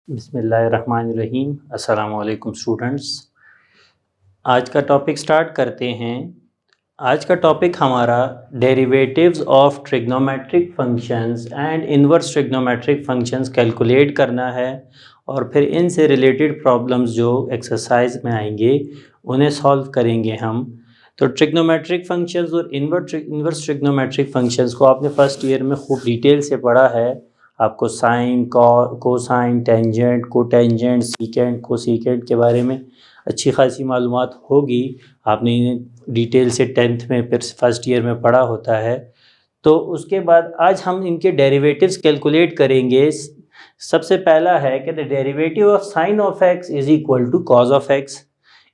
बिस्मिल्लाहिर्रहमानिर्रहीम। अस्सलाम वालेकुम स्टूडेंट्स। आज का टॉपिक स्टार्ट करते हैं। आज का टॉपिक हमारा derivatives of trigonometric functions and inverse trigonometric functions calculate करना है और फिर इनसे रिलेटेड प्रॉब्लम्स जो एक्सरसाइज में आएंगे उन्हें सॉल्व करेंगे हम। तो ट्रिग्नोमेट्रिक फंक्शंस और इनवर्स ट्रिग्नोमेट्रिक फंक्शंस को आपने फर्स्ट ईयर में खूब डिटेल से पढ़ा है। आपको sine, cosine, tangent, cotangent, secant, cosecant के बारे में अच्छी खासी मालूमात होगी। आपने इन्हें डिटेल से 10th में फिर फर्स्ट ईयर में पढ़ा होता है। तो उसके बाद आज हम इनके डेरिवेटिव्स कैलकुलेट करेंगे। सबसे पहला है कि the derivative of sine of x is equal to cos of X.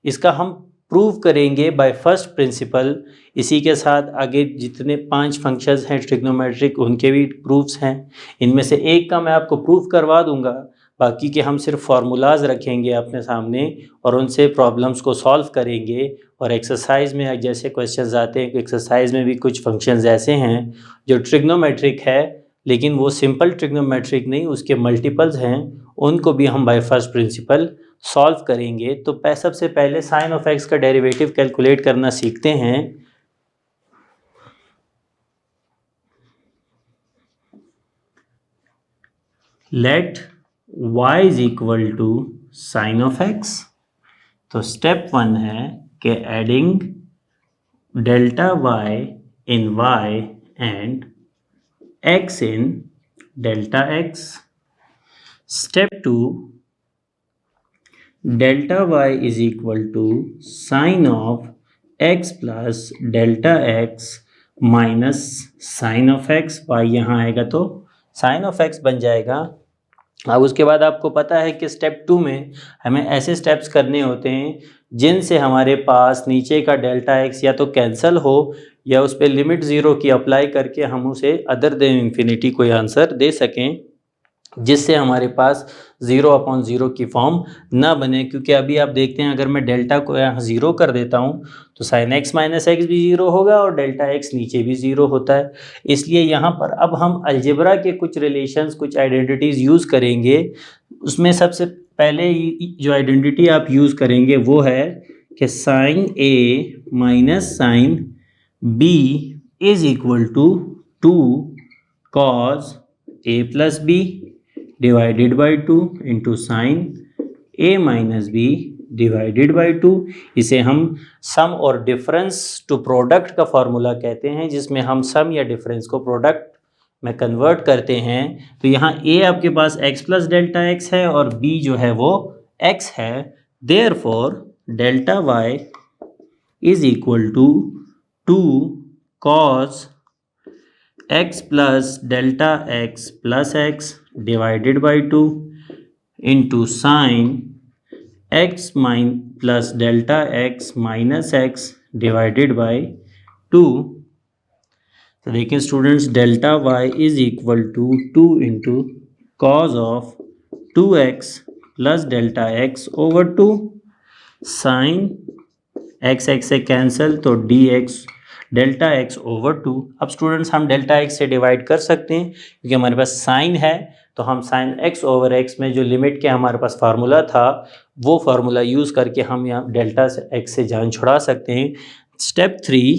इसका हम प्रूव करेंगे बाय फर्स्ट प्रिंसिपल। इसी के साथ आगे जितने 5 फंक्शंस हैं ट्रिग्नोमेट्रिक उनके भी प्रूफ्स हैं। इनमें से एक का मैं आपको प्रूफ करवा दूंगा, बाकी के हम सिर्फ फार्मूलाज रखेंगे अपने सामने और उनसे प्रॉब्लम्स को सॉल्व करेंगे। और एक्सरसाइज में जैसे क्वेश्चंस आते हैं, एक्सरसाइज में भी कुछ फंक्शंस ऐसे हैं जो ट्रिग्नोमेट्रिक है लेकिन वो सिंपल ट्रिग्नोमेट्रिक नहीं, उसके मल्टीपल्स हैं, उनको भी हम बाय फर्स्ट प्रिंसिपल सॉल्व करेंगे। तो सबसे पहले साइन ऑफ एक्स का डेरिवेटिव कैलकुलेट करना सीखते हैं। Let y is equal to sine of x। तो स्टेप 1 है कि adding delta y in y and x in delta x। Step 2, delta y is equal to sine of x plus delta x minus sine of x। y यहाँ आएगा तो sign of x बन जाएगा। अब उसके बाद आपको पता है कि स्टेप 2 में हमें ऐसे स्टेप्स करने होते हैं जिनसे हमारे पास नीचे का डेल्टा x या तो कैंसिल हो या उस पर लिमिट 0 की अप्लाई करके हम उसे अदर देन इन्फिनिटी कोई आंसर दे सकें, जिससे हमारे पास 0/0 की फॉर्म ना बने। क्योंकि अभी आप देखते हैं अगर मैं डेल्टा को यहाँ 0 कर देता हूँ तो साइन x माइनस एक्स भी 0 होगा और डेल्टा x नीचे भी 0 होता है। इसलिए यहाँ पर अब हम अलजेब्रा के कुछ रिलेशंस, कुछ आइडेंटिटीज़ यूज़ करेंगे। उसमें सबसे पहले जो आइडेंटिटी आप यूज़ करेंगे वो है कि sine a minus sine b is equal to 2 cos a plus b divided by 2 into sine a minus b divided by 2। इसे हम सम और डिफरेंस टू प्रोडक्ट का फॉर्मूला कहते हैं, जिसमें हम सम या डिफरेंस को प्रोडक्ट में कन्वर्ट करते हैं। तो यहाँ a आपके पास x प्लस डेल्टा x है और b जो है वो x है। Therefore delta y is equal to 2 cos x plus delta x plus x divided by 2 into sine x plus delta x minus x divided by 2। तो देखिए students, delta y is equal to 2 into cos of 2x plus delta x over 2 sine x से cancel तो dx delta x over 2। अब students हम delta x से divide कर सकते हैं क्योंकि हमारे पास साइन है, तो हम साइन x ओवर x में जो लिमिट के हमारे पास फार्मूला था वो फार्मूला यूज़ करके हम यहाँ डेल्टा x से जान छुड़ा सकते हैं। Step 3,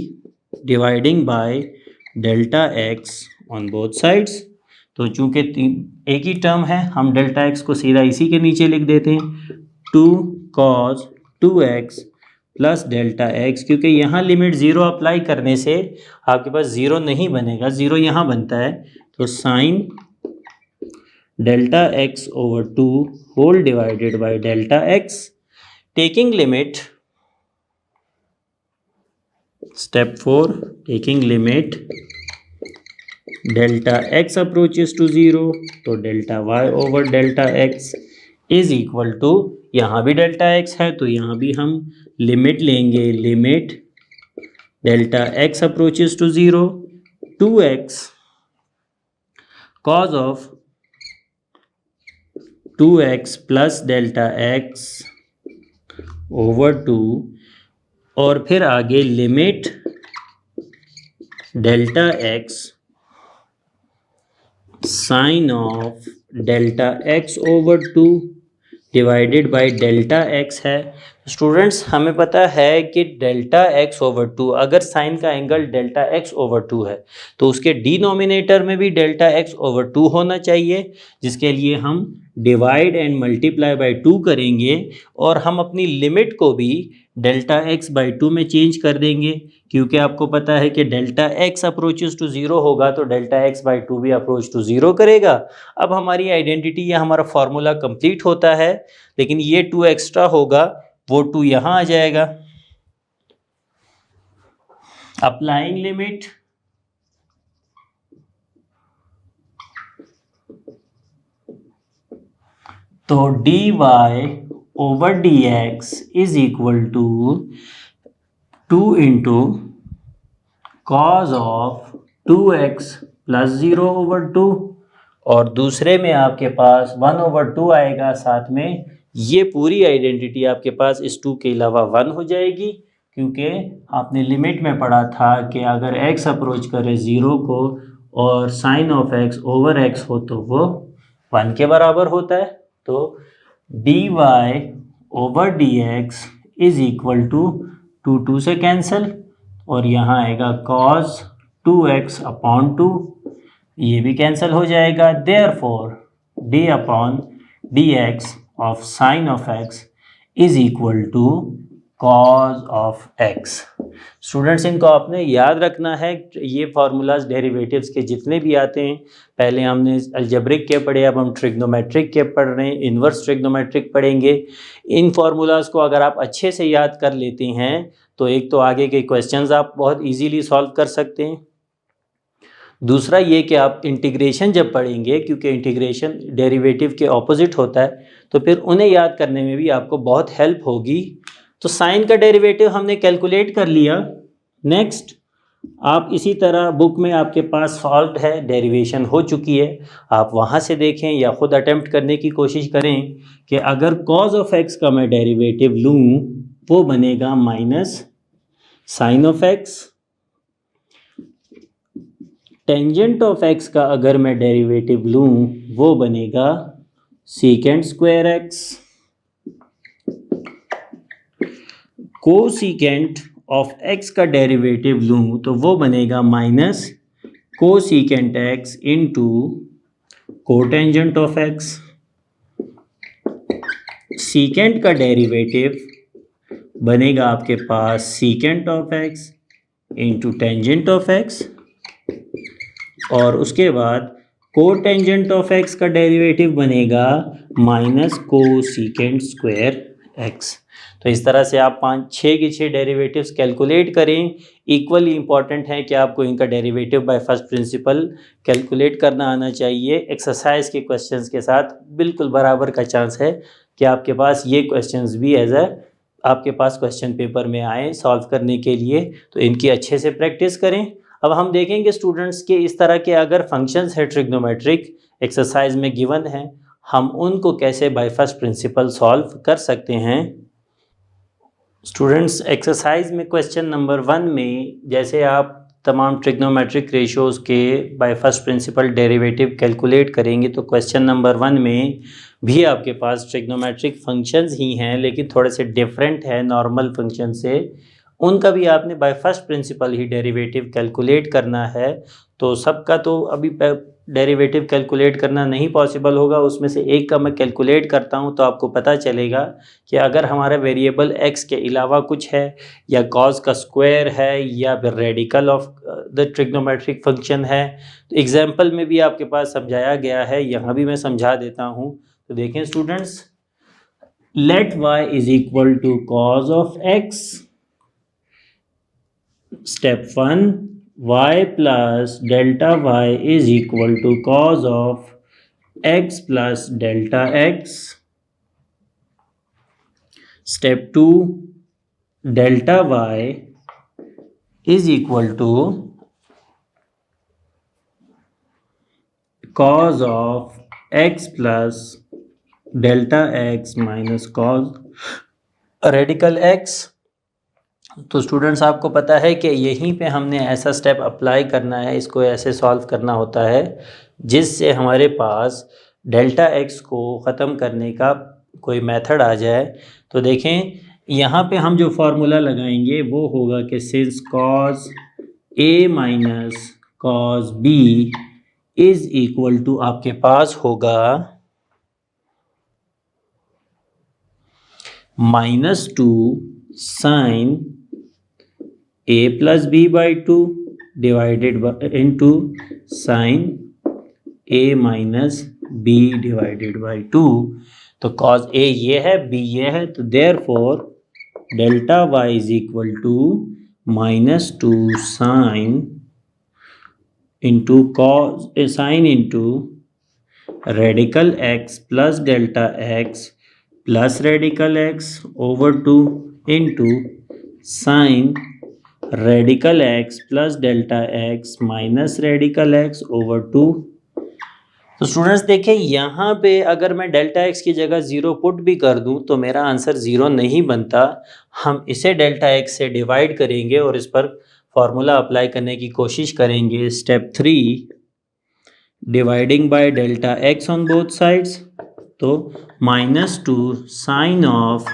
dividing by delta x on both sides. तो चूँकि एक ही टर्म है हम डेल्टा x को सीधा इसी के नीचे लिख देते हैं, 2 cos 2x plus delta x। क्योंकि यहाँ लिमिट 0 अप्लाई करने से आपके पास 0 नहीं बनेगा, 0 यहाँ बनता है। तो sine delta x over 2 whole divided by delta x taking limit. Step 4, taking limit delta x approaches to 0 तो delta y over delta x is equal to, यहाँ भी डेल्टा x है तो यहाँ भी हम लिमिट लेंगे, limit delta x approaches to 0 2x cos of 2x plus delta x over 2 और फिर आगे limit delta x sine of delta x over 2 divided by delta X है। स्टूडेंट्स हमें पता है कि डेल्टा एक्स ओवर 2, अगर साइन का एंगल डेल्टा एक्स ओवर 2 है तो उसके डिनोमिनेटर में भी डेल्टा एक्स ओवर 2 होना चाहिए, जिसके लिए हम डिवाइड एंड मल्टीप्लाई बाय 2 करेंगे और हम अपनी लिमिट को भी डेल्टा एक्स बाई 2 में चेंज कर देंगे, क्योंकि आपको पता है कि delta X approaches to zero होगा तो डेल्टा एक्स बाई 2 भी अप्रोच टू ज़ीरो करेगा। अब हमारी आइडेंटिटी या हमारा फॉर्मूला कंप्लीट होता है, लेकिन ये 2 एक्स्ट्रा होगा, वो 2 यहाँ आ जाएगा। अप्लाइंग लिमिट तो D Y over D X is equal to 2 into cos of 2x plus 0 over 2, और दूसरे में आपके पास 1 ओवर 2 आएगा साथ में। ये पूरी आइडेंटिटी आपके पास इस 2 के अलावा 1 हो जाएगी, क्योंकि आपने लिमिट में पढ़ा था कि अगर x अप्रोच करे 0 को और sine of x over x हो तो वो 1 के बराबर होता है। तो D Y over D X is equal to 2 से कैंसिल, और यहाँ आएगा cos 2x अपॉन 2, ये भी कैंसिल हो जाएगा। Therefore D upon D X of sine of x is equal to cos of x। Students इनको आपने याद रखना है, ये फार्मूलाज डेरिवेटिव्स के जितने भी आते हैं, पहले हमने अलजेब्रिक के पढ़े, अब हम ट्रिग्नोमेट्रिक के पढ़ रहे हैं, इन्वर्स ट्रिग्नोमेट्रिक पढ़ेंगे। इन फार्मूलाज को अगर आप अच्छे से याद कर लेते हैं तो एक तो आगे के क्वेश्चंस आप बहुत इजीली सॉल्व कर सकते हैं, दूसरा ये कि आप इंटीग्रेशन जब पढ़ेंगे, क्योंकि इंटीग्रेशन डेरिवेटिव के ऑपोजिट होता है, तो फिर उन्हें याद करने में भी आपको बहुत हेल्प होगी। तो साइन का डेरिवेटिव हमने कैलकुलेट कर लिया। नेक्स्ट आप इसी तरह बुक में आपके पास सॉल्व है, डेरिवेशन हो चुकी है, आप वहाँ से देखें या ख़ुद अटेम्प्ट करने की कोशिश करें कि अगर कॉज ऑफ एक्स का मैं डेरिवेटिव लूँ वो बनेगा minus sine of x, tangent of x का अगर मैं डेरिवेटिव लूँ वो बनेगा secant square x, cosecant of x का डेरिवेटिव लूँ तो वो बनेगा minus cosecant x into cotangent of x. Secant का डेरिवेटिव बनेगा आपके पास secant of x into tangent of x, और उसके बाद कोटेंजेंट ऑफ एक्स का डेरिवेटिव बनेगा माइनस कोसीकेंट स्क्वायर एक्स। तो इस तरह से आप 6 के 6 डेरिवेटिव्स कैलकुलेट करें। इक्वली इम्पॉर्टेंट है कि आपको इनका derivative by first principle calculate करना आना चाहिए। एक्सरसाइज के क्वेश्चंस के साथ बिल्कुल बराबर का चांस है कि आपके पास ये क्वेश्चंस भी आपके पास क्वेश्चन पेपर में आए सॉल्व करने के लिए, तो इनकी अच्छे से प्रैक्टिस करें। अब हम देखेंगे स्टूडेंट्स के इस तरह के अगर फंक्शंस है ट्रिग्नोमेट्रिक एक्सरसाइज में गिवन है, हम उनको कैसे बाय फर्स्ट प्रिंसिपल सॉल्व कर सकते हैं। स्टूडेंट्स एक्सरसाइज में क्वेश्चन नंबर 1 में जैसे आप तमाम ट्रिग्नोमेट्रिक रेशियोज के by first principle derivative calculate करेंगे, तो क्वेश्चन नंबर 1 में भी आपके पास ट्रिग्नोमेट्रिक फंक्शंस ही हैं, लेकिन थोड़े से डिफरेंट है नॉर्मल फंक्शन से, उनका भी आपने by first principle he derivative calculate करना है। तो सबका तो अभी डेरिवेटिव कैलकुलेट करना नहीं पॉसिबल होगा, उसमें से एक का मैं कैलकुलेट करता हूं तो आपको पता चलेगा कि अगर हमारा वेरिएबल x के अलावा कुछ है, या कॉस का स्क्वायर है, या फिर radical of the trigonometric function है, तो एग्जाम्पल में भी आपके पास समझाया गया है, यहाँ भी मैं समझा देता हूँ। तो देखें students, let y is equal to cos of x, step 1 y plus delta y is equal to cos of x plus delta x। Step 2 delta y is equal to cos of x plus delta x minus cos radical x। तो students आपको पता है कि यहीं पे हमने ऐसा step apply करना है, इसको ऐसे सॉल्व करना होता है जिससे हमारे पास डेल्टा एक्स को ख़त्म करने का कोई मेथड आ जाए, तो देखें यहाँ पे हम जो फार्मूला लगाएंगे वो होगा कि since cos A minus cos B is equal to आपके पास होगा -2 sine A plus B by 2 divided into sine A minus B divided by 2। तो कॉस ए ये है, बी ये है, तो therefore delta y is equal to -2 sine into cos sine into radical x plus delta x plus radical x over 2 into sine radical x plus delta x minus radical x over 2। तो students देखें यहाँ पे अगर मैं delta x की जगह 0 put भी कर दूँ तो मेरा आंसर 0 नहीं बनता। हम इसे डेल्टा एक्स से डिवाइड करेंगे और इस पर फॉर्मूला अप्लाई करने की कोशिश करेंगे। Step 3, dividing by delta x on both sides. तो -2 sine of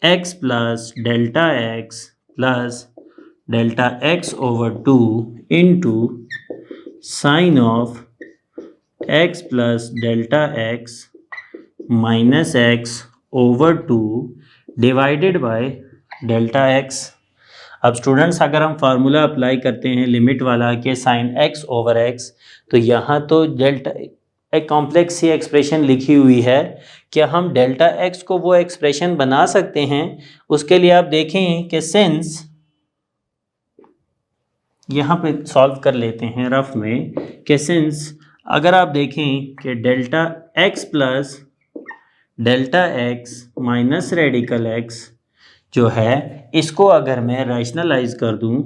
x plus delta x plus delta x over 2 into sine of x plus delta x minus x over 2 divided by delta x. अब students अगर हम formula apply करते हैं limit वाला कि sine x over x, तो यहाँ तो डेल्टा एक कॉम्प्लेक्स सी एक्सप्रेशन लिखी हुई है। क्या हम डेल्टा एक्स को वो एक्सप्रेशन बना सकते हैं? उसके लिए आप देखें कि सिंस यहाँ पे सॉल्व कर लेते हैं रफ में कि सिंस अगर आप देखें कि delta x plus delta x minus radical x जो है, इसको अगर मैं रैशनलाइज कर दूं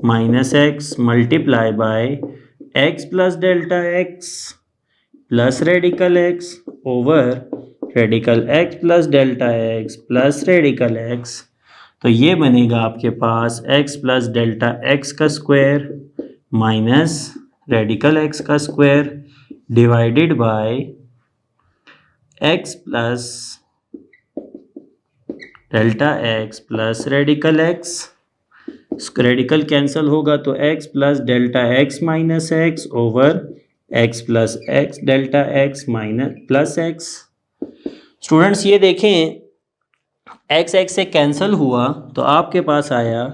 -x multiply bye x plus delta x plus radical x over radical x plus delta x plus radical x, तो ये बनेगा आपके पास x प्लस डेल्टा एक्स का स्क्वायर माइनस रेडिकल एक्स का square divided by x plus delta x plus radical x. Radical cancel होगा तो x plus delta x minus x over x plus x delta x minus plus x. Students ये देखें x x से cancel हुआ तो आपके पास आया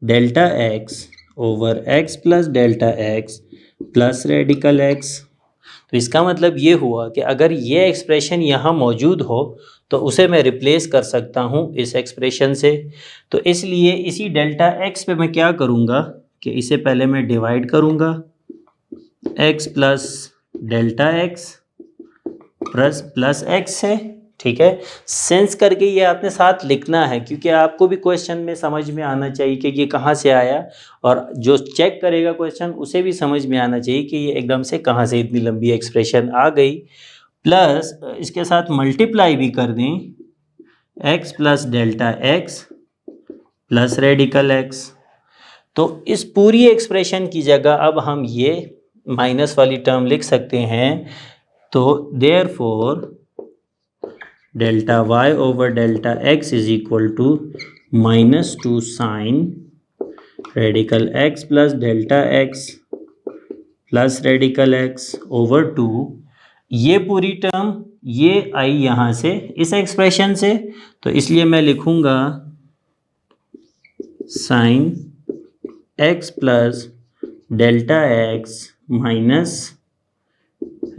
delta x over x plus delta x plus radical x. तो इसका मतलब ये हुआ कि अगर ये एक्सप्रेशन यहाँ मौजूद हो तो उसे मैं रिप्लेस कर सकता हूँ इस एक्सप्रेशन से। तो इसलिए इसी डेल्टा एक्स पे मैं क्या करूँगा कि इसे पहले मैं डिवाइड करूँगा x plus delta x plus x से, ठीक है। सेंस करके ये आपने साथ लिखना है क्योंकि आपको भी क्वेश्चन में समझ में आना चाहिए कि ये कहाँ से आया, और जो चेक करेगा क्वेश्चन उसे भी समझ में आना चाहिए कि ये एकदम से कहाँ से इतनी लंबी एक्सप्रेशन आ गई। प्लस इसके साथ मल्टीप्लाई भी कर दें x plus delta x plus radical x. तो इस पूरी एक्सप्रेशन की जगह अब हम ये माइनस वाली टर्म लिख सकते हैं। तो therefore delta y over delta x is equal to -2 sine radical x plus delta x plus radical x over 2। ये पूरी टर्म ये आई यहाँ से इस एक्सप्रेशन से, तो इसलिए मैं लिखूँगा sine x plus delta x minus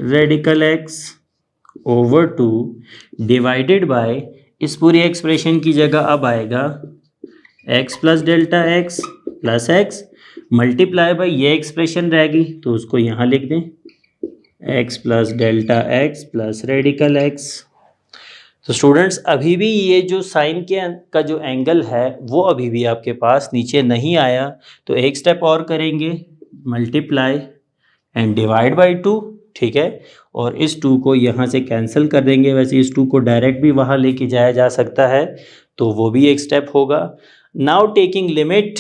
radical x over 2 divided by इस पूरी एक्सप्रेशन की जगह अब आएगा x plus delta x plus x multiply by ये एक्सप्रेशन रहेगी तो उसको यहाँ लिख दें x plus delta x plus radical x। तो स्टूडेंट्स अभी भी ये जो साइन का जो एंगल है वो अभी भी आपके पास नीचे नहीं आया, तो एक स्टेप और करेंगे मल्टीप्लाई एंड डिवाइड बाय 2, ठीक है। और इस 2 को यहाँ से कैंसिल कर देंगे। वैसे इस 2 को डायरेक्ट भी वहाँ लेके जाया जा सकता है, तो वो भी एक स्टेप होगा। Now taking limit,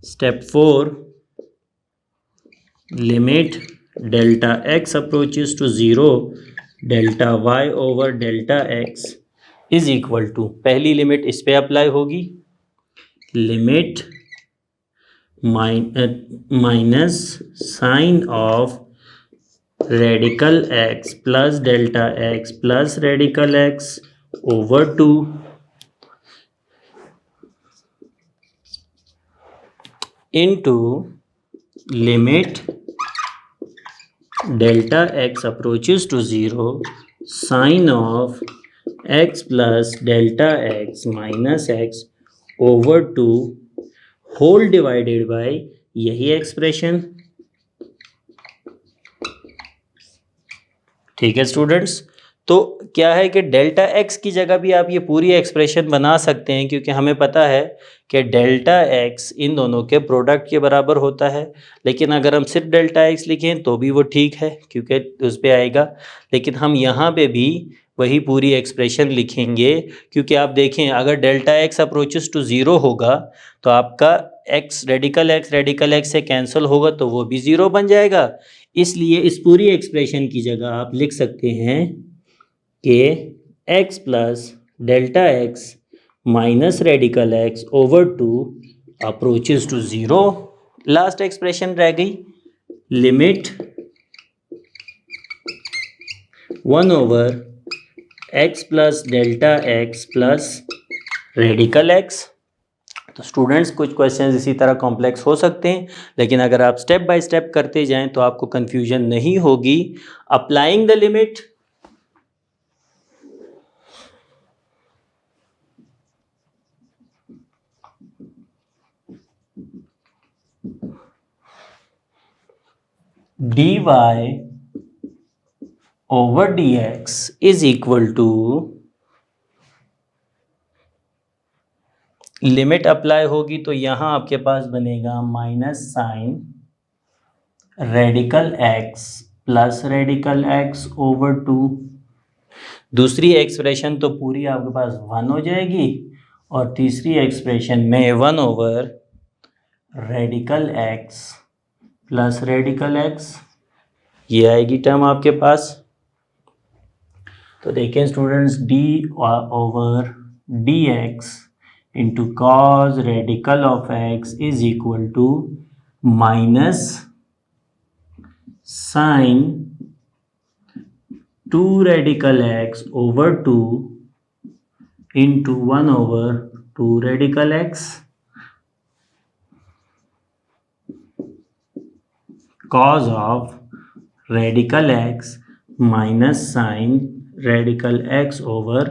step 4 limit delta x approaches to 0 delta y over delta x is equal to, पहली लिमिट इस पे अप्लाई होगी, limit minus sine of radical x plus delta x plus radical x over 2 into limit delta x approaches to 0 sine of x plus delta x minus x over 2 whole divided by यही expression. ठीक है students, तो क्या है कि delta x की जगह भी आप ये पूरी एक्सप्रेशन बना सकते हैं, क्योंकि हमें पता है कि डेल्टा एक्स इन दोनों के प्रोडक्ट के बराबर होता है। लेकिन अगर हम सिर्फ डेल्टा एक्स लिखें तो भी वो ठीक है, क्योंकि उस पर आएगा। लेकिन हम यहाँ पे भी वही पूरी एक्सप्रेशन लिखेंगे, क्योंकि आप देखें अगर डेल्टा एक्स अप्रोचेस टू 0 होगा तो आपका एक्स रेडिकल एक्स से कैंसिल होगा तो वो भी 0 बन जाएगा। इसलिए इस पूरी एक्सप्रेशन की जगह आप लिख सकते हैं कि x plus delta x minus radical x over 2 approaches to 0। Last expression रह गई, limit 1 over x plus delta x plus radical x. तो स्टूडेंट्स कुछ क्वेश्चंस इसी तरह कॉम्प्लेक्स हो सकते हैं, लेकिन अगर आप स्टेप बाय स्टेप करते जाएं तो आपको कंफ्यूजन नहीं होगी। Applying the limit, dy over dx is equal to, limit apply होगी तो यहाँ आपके पास बनेगा minus sine radical x plus radical x over 2। दूसरी एक्सप्रेशन तो पूरी आपके पास 1 हो जाएगी, और तीसरी एक्सप्रेशन में 1 over radical x plus radical x ये आएगी टर्म आपके पास। तो देखें students, d over dx into cos radical of x is equal to minus sine 2 radical x over 2 into 1 over 2 radical x cos of radical x minus sine radical x over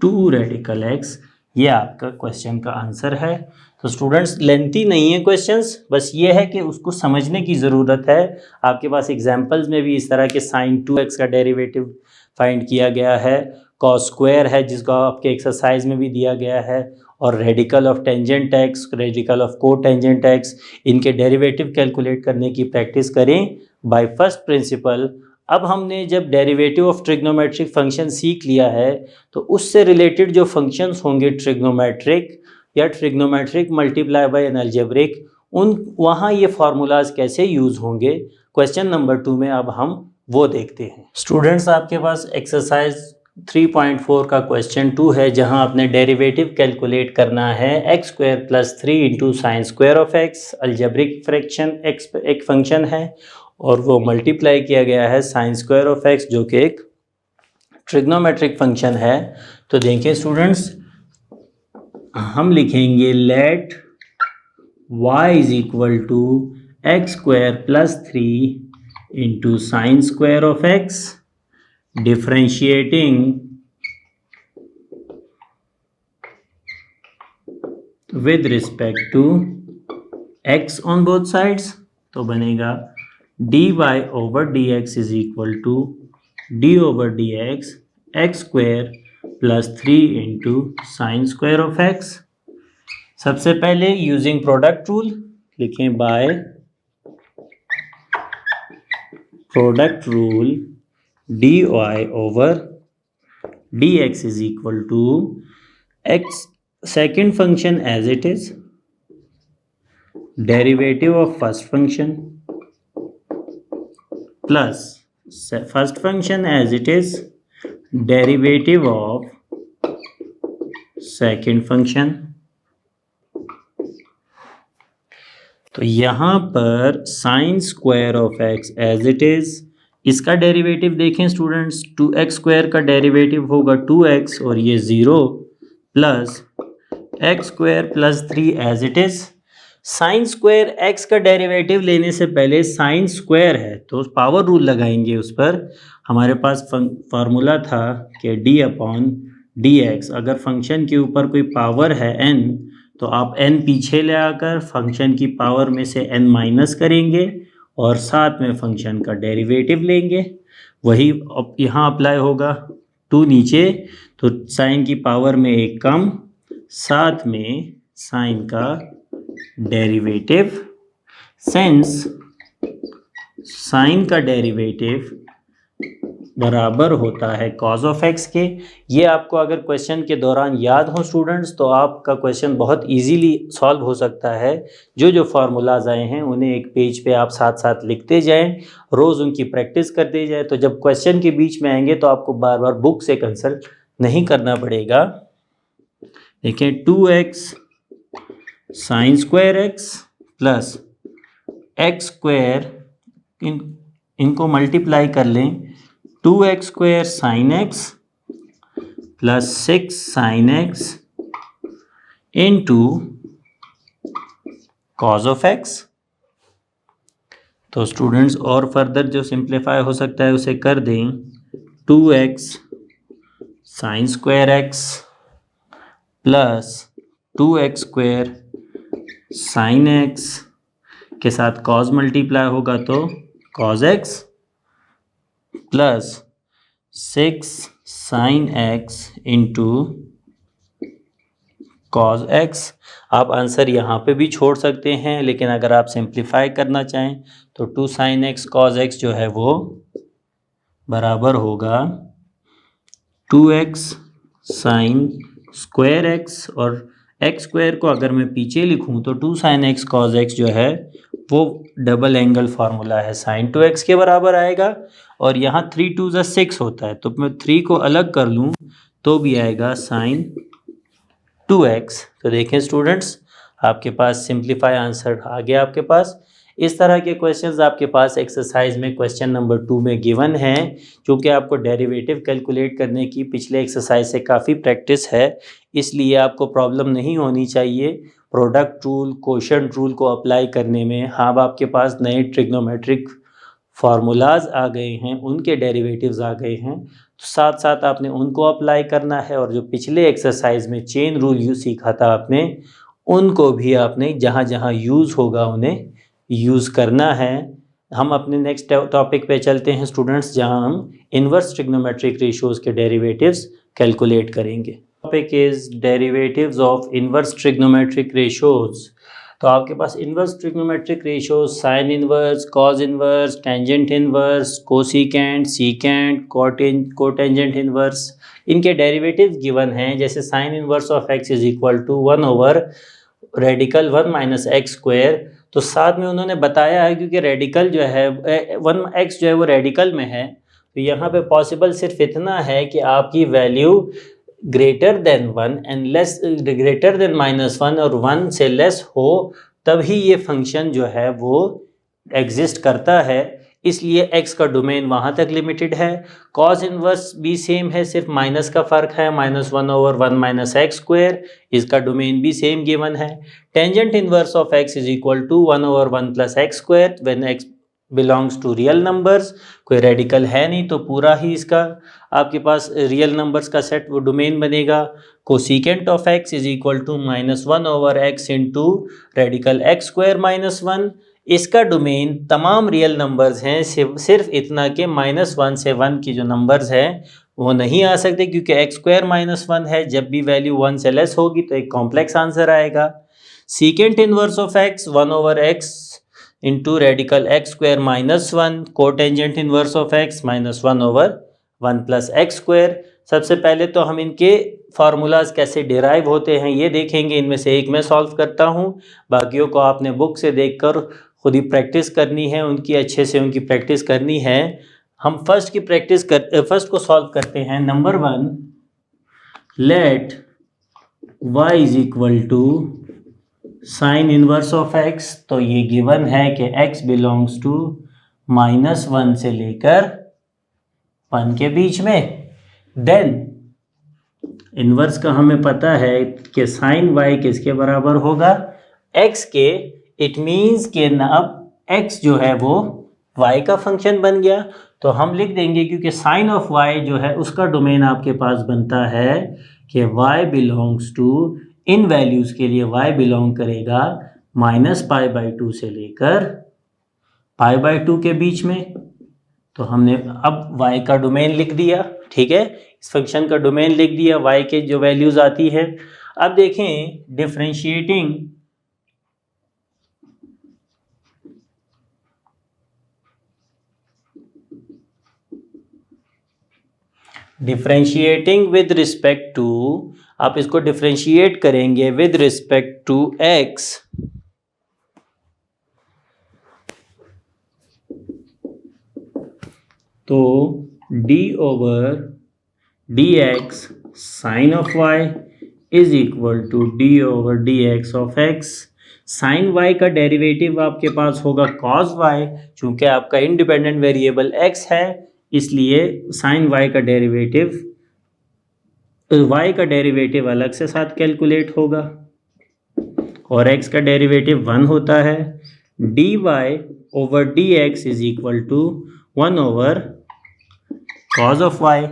2 radical x। ये आपका question का answer है। तो students lengthy नहीं है questions, बस ये है कि उसको समझने की ज़रूरत है। आपके पास एग्जांपल्स में भी इस तरह के साइन 2x का डेरिवेटिव फाइंड किया गया है, कॉस स्क्वायर है जिसको आपके एक्सरसाइज में भी दिया गया है, और radical of tangent x, radical of को टेंजेंट एक्स, इनके डेरिवेटिव कैलकुलेट करने की प्रैक्टिस करें बाय फर्स्ट प्रिंसिपल। अब हमने जब डेरिवेटिव ऑफ ट्रिग्नोमेट्रिक फंक्शन सीख लिया है तो उससे रिलेटेड जो फंक्शंस होंगे ट्रिग्नोमेट्रिक या trigonometric multiply by N algebraic, उन वहाँ ये फार्मूलाज कैसे यूज़ होंगे क्वेश्चन नंबर 2 में अब हम वो देखते हैं। स्टूडेंट्स आपके पास एक्सरसाइज 3.4 का क्वेश्चन 2 है, जहाँ आपने डेरिवेटिव कैलकुलेट करना है x square plus 3 into sine square of x। Algebraic fraction x एक फंक्शन है और वो मल्टीप्लाई किया गया है साइन स्क्वायर ऑफ x जो कि एक ट्रिग्नोमेट्रिक फंक्शन है। तो देखिए स्टूडेंट्स, हम लिखेंगे let y is equal to x square plus 3 into sine square of x, differentiating with respect to x on both sides. तो बनेगा dy over dx is equal to d over dx x square plus 3 into sine square of x। सबसे पहले using product rule लिखें, by product rule dy over dx is equal to x second function as it is, derivative of first function plus first function as it is derivative of second function. तो यहाँ पर sine square of x as it is, इसका derivative देखें students, 2x square का derivative होगा 2x और ये 0 plus x square plus 3 as it is. Sine square x का डेरिवेटिव लेने से पहले साइन स्क्वायर है तो पावर रूल लगाएंगे उस पर। हमारे पास फार्मूला था कि d/dx, अगर फंक्शन के ऊपर कोई पावर है n तो आप n पीछे ले आकर फंक्शन की पावर में से n माइनस करेंगे और साथ में फंक्शन का डेरिवेटिव लेंगे। वही अब यहाँ अप्लाई होगा, 2 नीचे तो साइन की पावर में 1 कम, साथ में साइन का डेरिवेटिव। सिंस साइन का डेरिवेटिव बराबर होता है कॉज ऑफ एक्स के। ये आपको अगर क्वेश्चन के दौरान याद हो स्टूडेंट्स तो आपका क्वेश्चन बहुत इजीली सॉल्व हो सकता है। जो फार्मूलाज आए हैं उन्हें एक पेज पे आप साथ साथ लिखते जाएं, रोज़ उनकी प्रैक्टिस करते जाएं, तो जब क्वेश्चन के बीच में आएंगे तो आपको बार बार बुक से कंसल्ट नहीं करना पड़ेगा। देखिए 2x sine square x plus x square, इनको मल्टीप्लाई कर लें, 2x square sine x plus 6 sine x into cos of x. तो स्टूडेंट्स और फर्दर जो सिंप्लीफाई हो सकता है उसे कर दें, 2x sine square x plus 2x square sine x के साथ कॉज मल्टीप्लाई होगा तो cos x plus 6 sine x into cos x. आप आंसर यहाँ पे भी छोड़ सकते हैं, लेकिन अगर आप सिंप्लीफाई करना चाहें तो 2 साइन एक्स कॉज एक्स जो है वो बराबर होगा 2x साइन स्क्वायर एक्स, और एक्स स्क्वायर को अगर मैं पीछे लिखूं तो 2 साइन एक्स कॉज एक्स जो है वो डबल एंगल फार्मूला है, साइन 2x के बराबर आएगा। और यहाँ 3 2 6 होता है, तो मैं 3 को अलग कर लूँ तो भी आएगा साइन 2x। तो देखें स्टूडेंट्स, आपके पास सिंप्लीफाई आंसर आ गया आपके पास। इस तरह के क्वेश्चंस आपके पास एक्सरसाइज में क्वेश्चन नंबर 2 में गिवन है। क्योंकि आपको डेरिवेटिव कैलकुलेट करने की पिछले एक्सरसाइज से काफ़ी प्रैक्टिस है, इसलिए आपको प्रॉब्लम नहीं होनी चाहिए प्रोडक्ट रूल, कोशेंट रूल को अप्लाई करने में। हाँ, अब आपके पास नए ट्रिग्नोमेट्रिक फार्मूलाज आ गए हैं, उनके डेरिवेटिव्स आ गए हैं, तो साथ साथ आपने उनको अप्लाई करना है। और जो पिछले एक्सरसाइज में चेन रूल सीखा था आपने, उनको भी आपने जहाँ जहाँ यूज़ होगा उन्हें यूज़ करना है। हम अपने नेक्स्ट टॉपिक पे चलते हैं स्टूडेंट्स, जहाँ हम इन्वर्स ट्रिग्नोमेट्रिक रेशियोज़ के डेरिवेटिव्स कैलकुलेट करेंगे। Topic is derivatives of inverse trigonometric ratios. तो आपके पास inverse trigonometric ratios sine inverse, cos inverse, tangent inverse, cosecant, secant, cotangent inverse, इनके डेरिवेटिव्स गिवन हैं। जैसे sine inverse of x is equal to 1 over radical 1 minus x square. तो साथ में उन्होंने बताया है क्योंकि रेडिकल जो है 1x जो है वो रेडिकल में है, तो यहाँ पे पॉसिबल सिर्फ इतना है कि आपकी value greater than 1 and less greater than -1 और 1 से लेस हो, तभी ये फंक्शन जो है वो एग्जिस्ट करता है। इसलिए x का डोमेन वहाँ तक लिमिटेड है। कॉस इन्वर्स भी सेम है, सिर्फ माइनस का फ़र्क है, -1 ओवर 1 माइनस एक्स स्क्वायर, इसका डोमेन भी सेम गिवन है। Tangent inverse of x is equal to 1 over 1 plus x square when x belongs to real numbers. कोई रेडिकल है नहीं तो पूरा ही इसका आपके पास रियल नंबर्स का सेट वो डोमेन बनेगा। Cosecant of x is equal to -1 over x into radical x square -1, इसका डोमेन तमाम रियल नंबर्स हैं, सिर्फ इतना कि -1 से 1 की जो नंबर्स हैं वो नहीं आ सकते, क्योंकि एक्स स्क्वायर -1 है। जब भी वैल्यू 1 से लेस होगी तो एक कॉम्प्लेक्स आंसर आएगा। Secant inverse of x 1 over x into radical x square -1, cotangent inverse of x -1 over 1 plus x square. सबसे पहले तो हम इनके फार्मूलाज कैसे डिराइव होते हैं ये देखेंगे। इनमें से एक मैं सॉल्व करता हूँ, बाकियों को आपने बुक से देखकर खुद ही प्रैक्टिस करनी है उनकी, अच्छे से उनकी प्रैक्टिस करनी है। हम फर्स्ट को सॉल्व करते हैं। Number 1, let y is equal to sine inverse of x। तो ये गिवन है कि x बिलोंग्स टू -1 से लेकर 1 के बीच में। देन इनवर्स का हमें पता है कि साइन y किसके बराबर होगा, x के। इट मीन्स कि अब x जो है वो y का फंक्शन बन गया। तो हम लिख देंगे, क्योंकि साइन ऑफ y जो है उसका डोमेन आपके पास बनता है कि y बिलोंग्स टू, इन वैल्यूज़ के लिए y बिलोंग करेगा -π/2 से लेकर π/2 के बीच में। तो हमने अब y का डोमेन लिख दिया, ठीक है, इस फंक्शन का डोमेन लिख दिया, y के जो वैल्यूज़ आती है। अब देखें डिफरेंशिएटिंग विद रिस्पेक्ट टू, आप इसको डिफरेंशिएट करेंगे विद रिस्पेक्ट टू x। तो d/dx sine of y is equal to d/dx of x। Sine y का डेरिवेटिव आपके पास होगा cos y, चूंकि आपका इंडिपेंडेंट वेरिएबल x है, इसलिए साइन y का डेरिवेटिव अलग से साथ कैलकुलेट होगा, और x का डेरिवेटिव 1 होता है। dy/dx is equal to 1/cos of y।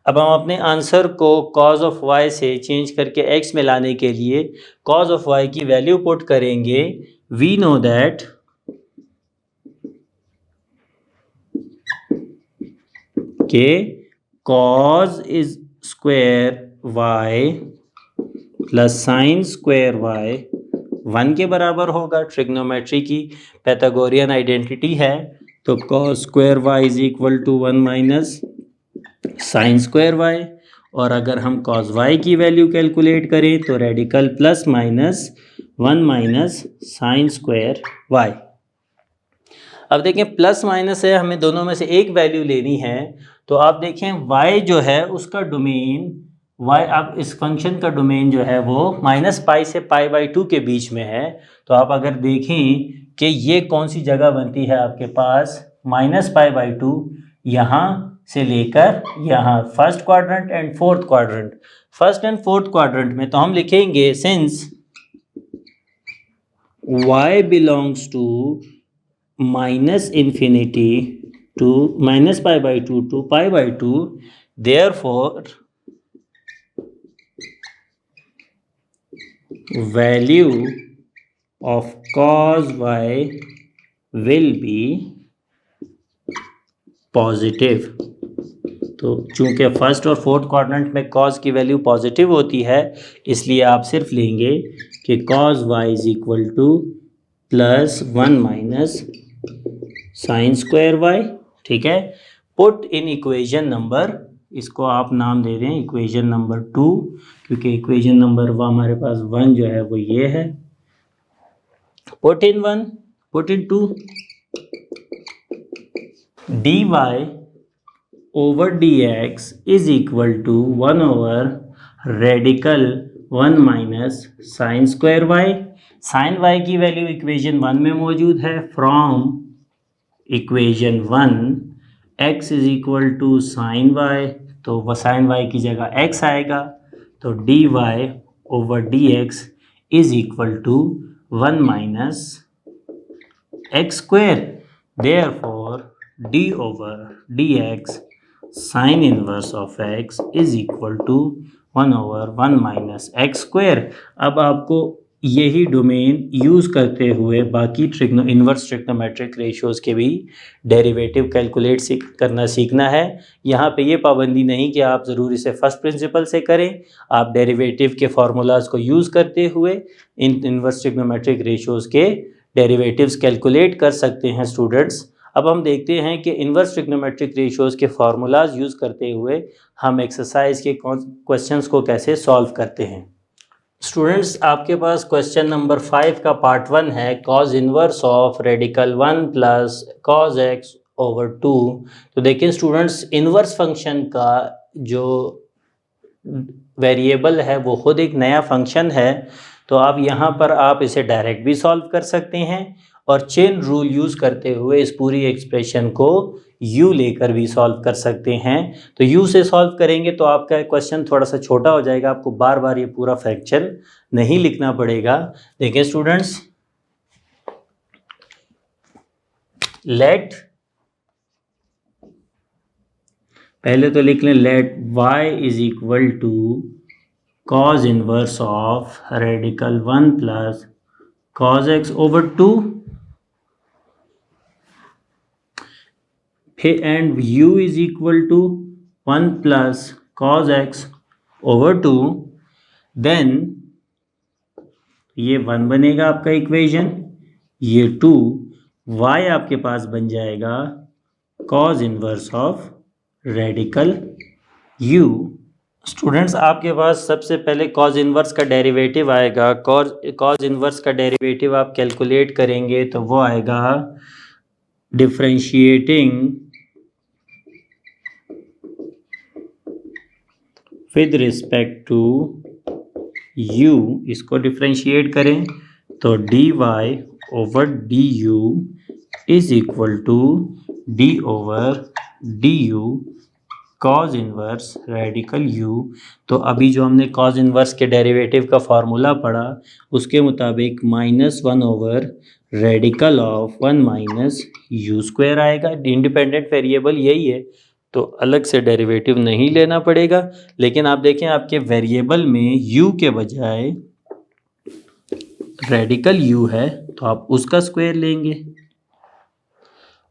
अब हम अपने आंसर को cos ऑफ y से चेंज करके x में लाने के लिए cos ऑफ y की वैल्यू पुट करेंगे। वी नो दैट के cos is square y plus sine square y 1 के बराबर होगा। ट्रिग्नोमेट्री की पैथागोरियन आइडेंटिटी है। तो cos square y is equal to 1 minus sine square y, और अगर हम cos y की वैल्यू कैलकुलेट करें तो radical plus minus 1 minus sine square y। अब देखें प्लस माइनस है, हमें दोनों में से एक वैल्यू लेनी है। तो आप देखें y जो है उसका डोमेन, y अब इस फंक्शन का डोमेन जो है वो -π से π/2 के बीच में है। तो आप अगर देखें कि ये कौन सी जगह बनती है आपके पास, -π/2 यहाँ से लेकर यहाँ, first quadrant and fourth quadrant. First and fourth quadrant में तो हम लिखेंगे since y belongs to -∞ to -π/2 to π/2, therefore value of cos y will be positive. तो चूंकि फर्स्ट और फोर्थ क्वाड्रेंट में cos की वैल्यू पॉजिटिव होती है, इसलिए आप सिर्फ लेंगे कि cos y is equal to +1 minus sine square y, ठीक है। पुट इन इक्वेशन नंबर, इसको आप नाम दे दें इक्वेशन नंबर 2, क्योंकि इक्वेशन नंबर हमारे पास 1 जो है वो ये है। Put in 1, put in 2, dy/dx is equal to 1/रेडिकल 1 minus sine square y। Sine y की वैल्यू इक्वेशन 1 में मौजूद है। From equation 1 x is equal to sine y, तो वह साइन y की जगह x आएगा। तो dy/dx is equal to 1 minus x square. Therefore d/dx sine inverse of x is equal to 1/1 minus x square. अब आपको यही डोमेन यूज़ करते हुए बाकी इन्वर्स ट्रिग्नोमेट्रिक रेशियोज़ के भी डेरिवेटिव कैलकुलेट करना सीखना है। यहाँ पे ये पाबंदी नहीं कि आप ज़रूर इसे फर्स्ट प्रिंसिपल से करें, आप डेरिवेटिव के फार्मूलाज को यूज़ करते हुए इन इन्वर्स ट्रिग्नोमेट्रिक रेशियोज़ के डेरिवेटिव्स कैलकुलेट कर सकते हैं स्टूडेंट्स। अब हम देखते हैं कि इन्वर्स ट्रिग्नोमेट्रिक रेशियोज़ के फार्मूलाज यूज़ करते हुए हम एक्सरसाइज के क्वेश्चंस को कैसे सॉल्व करते हैं। स्टूडेंट्स आपके पास क्वेश्चन नंबर 5 का पार्ट 1 है cause inverse of radical 1 plus cos x over 2। तो देखिए स्टूडेंट्स, इनवर्स फंक्शन का जो वेरिएबल है वो खुद एक नया फंक्शन है, तो आप यहाँ पर आप इसे डायरेक्ट भी सॉल्व कर सकते हैं और चेन रूल यूज़ करते हुए इस पूरी एक्सप्रेशन को u लेकर भी सॉल्व कर सकते हैं। तो u से सॉल्व करेंगे तो आपका क्वेश्चन थोड़ा सा छोटा हो जाएगा, आपको बार बार ये पूरा फ्रैक्शन नहीं लिखना पड़ेगा। देखिए स्टूडेंट्स, लेट, पहले तो लिख लें let y is equal to cos inverse of radical 1 plus cos x over 2, फिर and u is equal to 1 plus cos x over 2, then ये 1 बनेगा आपका इक्वेशन, ये 2, y आपके पास बन जाएगा cos inverse of radical u। Students आपके पास सबसे पहले कॉज इनवर्स का डेरिवेटिव आएगा। कॉज इनवर्स का डेरिवेटिव आप कैलकुलेट करेंगे तो वो आएगा differentiating with respect to u, इसको डिफरेंशिएट करें तो dy over du is equal to d over du cos inverse radical u। तो अभी जो हमने कॉज इनवर्स के डेरिवेटिव का फार्मूला पढ़ा उसके मुताबिक -1 over radical of 1 minus u square आएगा। इंडिपेंडेंट वेरिएबल यही है तो अलग से डेरिवेटिव नहीं लेना पड़ेगा, लेकिन आप देखें आपके वेरिएबल में u के बजाय रेडिकल u है तो आप उसका स्क्वायर लेंगे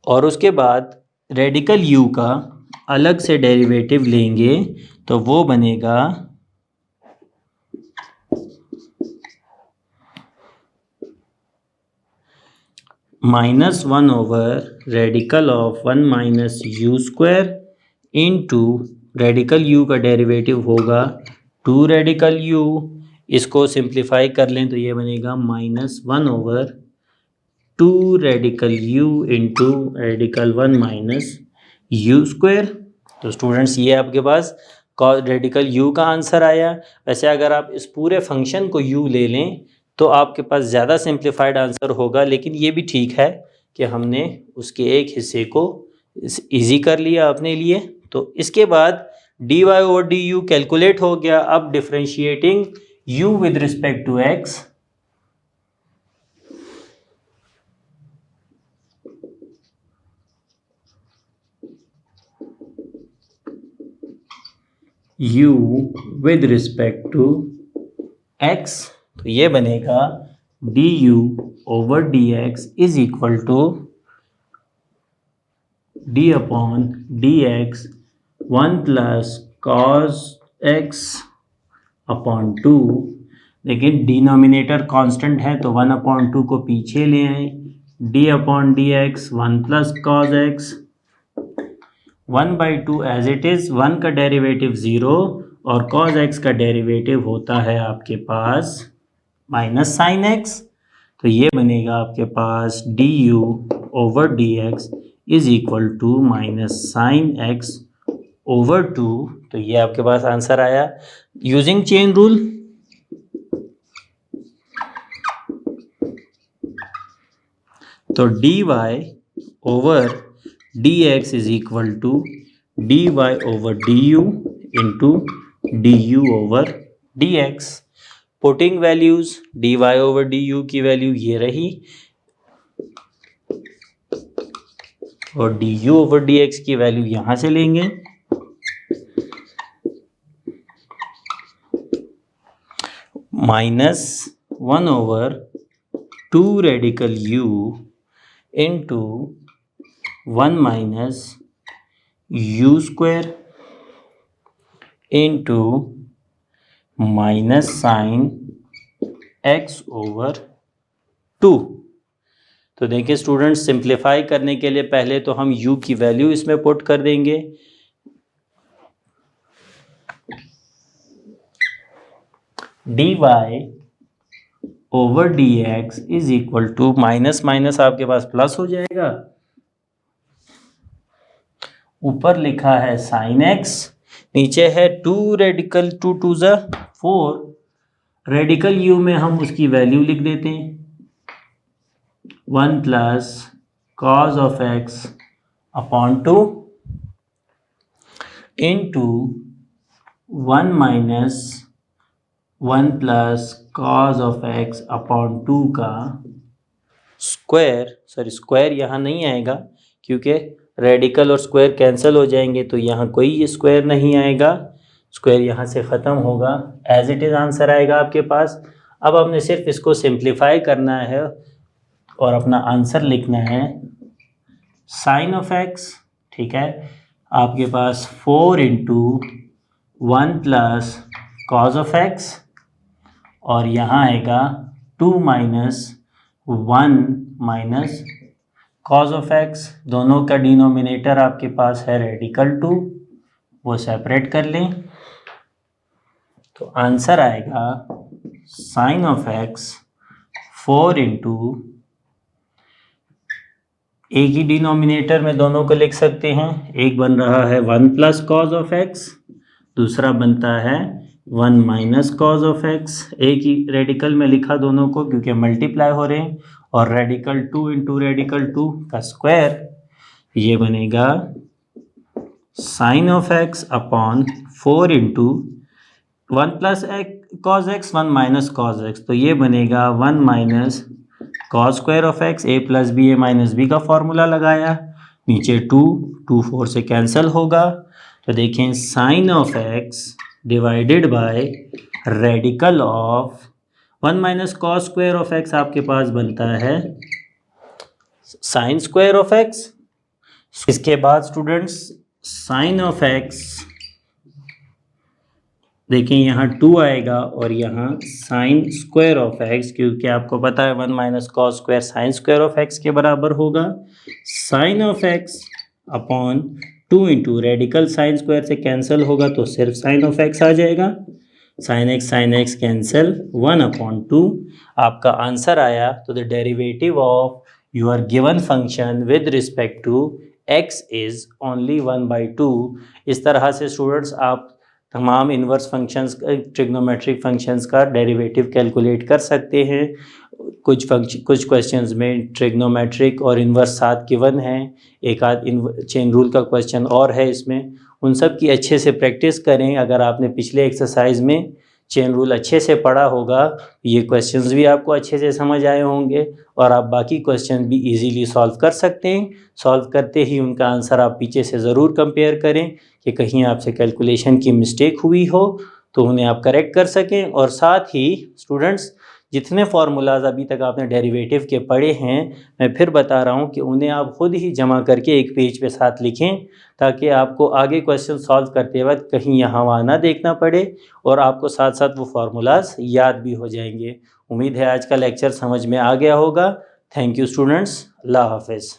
और उसके बाद रेडिकल u का अलग से डेरिवेटिव लेंगे तो वो बनेगा -1 over radical of 1 minus u square into radical u का डेरिवेटिव होगा 2 रेडिकल u। इसको सिंप्लीफाई कर लें तो ये बनेगा -1 over 2 radical u into radical 1 minus u square. तो स्टूडेंट्स ये आपके पास रेडिकल u का आंसर आया। वैसे अगर आप इस पूरे फंक्शन को u ले लें तो आपके पास ज़्यादा सिंप्लीफाइड आंसर होगा, लेकिन ये भी ठीक है कि हमने उसके एक हिस्से को इजी कर लिया अपने लिए। तो इसके बाद dy ओवर du कैलकुलेट हो गया। अब differentiating u with respect to x, u with respect to x, तो ये बनेगा du over dx is equal to d upon dx 1 plus cos x upon 2। लेकिन डिनोमिनेटर कांस्टेंट है तो 1 अपॉन 2 को पीछे ले आए, d upon dx 1 plus cos x 1/2 as it is, 1 का डेरिवेटिव 0 और कॉस x का डेरिवेटिव होता है आपके पास माइनस साइन x। तो ये बनेगा आपके पास du over dx is equal to minus sine x over 2। तो ये आपके पास आंसर आया यूजिंग चेन रूल। तो dy over dx is equal to dy over du into du over dx। Putting values dy over du की value ये रही और du ओवर dx की वैल्यू यहाँ से लेंगे, -1 over 2 radical u into 1 minus u square into minus sine x over 2। तो देखिए स्टूडेंट्स, सिंप्लीफाई करने के लिए पहले तो हम u की वैल्यू इसमें पुट कर देंगे। dy over dx is equal to minus minus आपके पास प्लस हो जाएगा, ऊपर लिखा है साइन x, नीचे है 2 रेडिकल 2 टू ज़ा 4, रेडिकल u में हम उसकी वैल्यू लिख देते हैं 1 plus cause of x upon 2 into 1 minus 1 plus cause of x upon 2 का स्क्वायर, सॉरी स्क्वायर यहाँ नहीं आएगा क्योंकि रेडिकल और स्क्वायर कैंसिल हो जाएंगे, तो यहाँ कोई स्क्वायर नहीं आएगा, स्क्वायर यहाँ से ख़त्म होगा, एज इट इज़ आंसर आएगा आपके पास। अब हमने सिर्फ इसको सिंप्लीफाई करना है और अपना आंसर लिखना है साइन ऑफ x, ठीक है, आपके पास 4 into 1 plus cause of x और यहाँ आएगा 2 minus 1 minus cause of x, दोनों का डिनोमिनेटर आपके पास है रेडिकल 2, वो सेपरेट कर लें, तो आंसर आएगा साइन ऑफ x 4 इंटू, एक ही डिनोमिनेटर में दोनों को लिख सकते हैं, एक बन रहा है 1 प्लस कॉज ऑफ x, दूसरा बनता है 1 माइनस कॉज ऑफ x, एक ही रेडिकल में लिखा दोनों को क्योंकि मल्टीप्लाई हो रहे हैं, और रेडिकल 2 इंटू रेडिकल 2 का स्क्वायर, ये बनेगा sine of x upon 4 into 1 plus cos x 1 minus cos x, तो ये बनेगा 1 minus cos square of x, a plus b a minus b का फॉर्मूला लगाया, नीचे 2 4 से कैंसिल होगा, तो देखें sine of x divided by radical of 1 minus cos square of x आपके पास बनता है साइन स्क्वायर ऑफ x। इसके बाद स्टूडेंट्स साइन ऑफ x, देखें यहाँ 2 आएगा और यहाँ साइन स्क्वायर ऑफ x, क्योंकि आपको पता है 1 minus cos square sine square of x के बराबर होगा, sine of x upon 2 into radical sine square से कैंसिल होगा तो सिर्फ साइन ऑफ x आ जाएगा, साइन एक्स कैंसिल 1 अपॉन 2, आपका आंसर आया। तो the derivative of your given function with respect to x is only 1/2। इस तरह से स्टूडेंट्स आप तमाम इन्वर्स फंक्शंस, ट्रिग्नोमेट्रिक फंक्शंस का डेरिवेटिव कैलकुलेट कर सकते हैं। कुछ क्वेश्चंस में ट्रिग्नोमेट्रिक और इन्वर्स साथ गिवन हैं, एक आध चेन रूल का क्वेश्चन और है इसमें, उन सब की अच्छे से प्रैक्टिस करें। अगर आपने पिछले एक्सरसाइज में चेन रूल अच्छे से पढ़ा होगा, ये क्वेश्चंस भी आपको अच्छे से समझ आए होंगे और आप बाकी क्वेश्चन भी इजीली सॉल्व कर सकते हैं। सॉल्व करते ही उनका आंसर आप पीछे से ज़रूर कंपेयर करें कि कहीं आपसे कैलकुलेशन की मिस्टेक हुई हो तो उन्हें आप करेक्ट कर सकें। और साथ ही स्टूडेंट्स, जितने फार्मूलाज अभी तक आपने डेरिवेटिव के पढ़े हैं, मैं फिर बता रहा हूं कि उन्हें आप खुद ही जमा करके एक पेज पे साथ लिखें, ताकि आपको आगे क्वेश्चन सॉल्व करते वक्त कहीं यहाँ वहाँ ना देखना पड़े और आपको साथ साथ वो फार्मूलाज याद भी हो जाएंगे। उम्मीद है आज का लेक्चर समझ में आ गया होगा। थैंक यू स्टूडेंट्स, अल्लाह हाफिज़।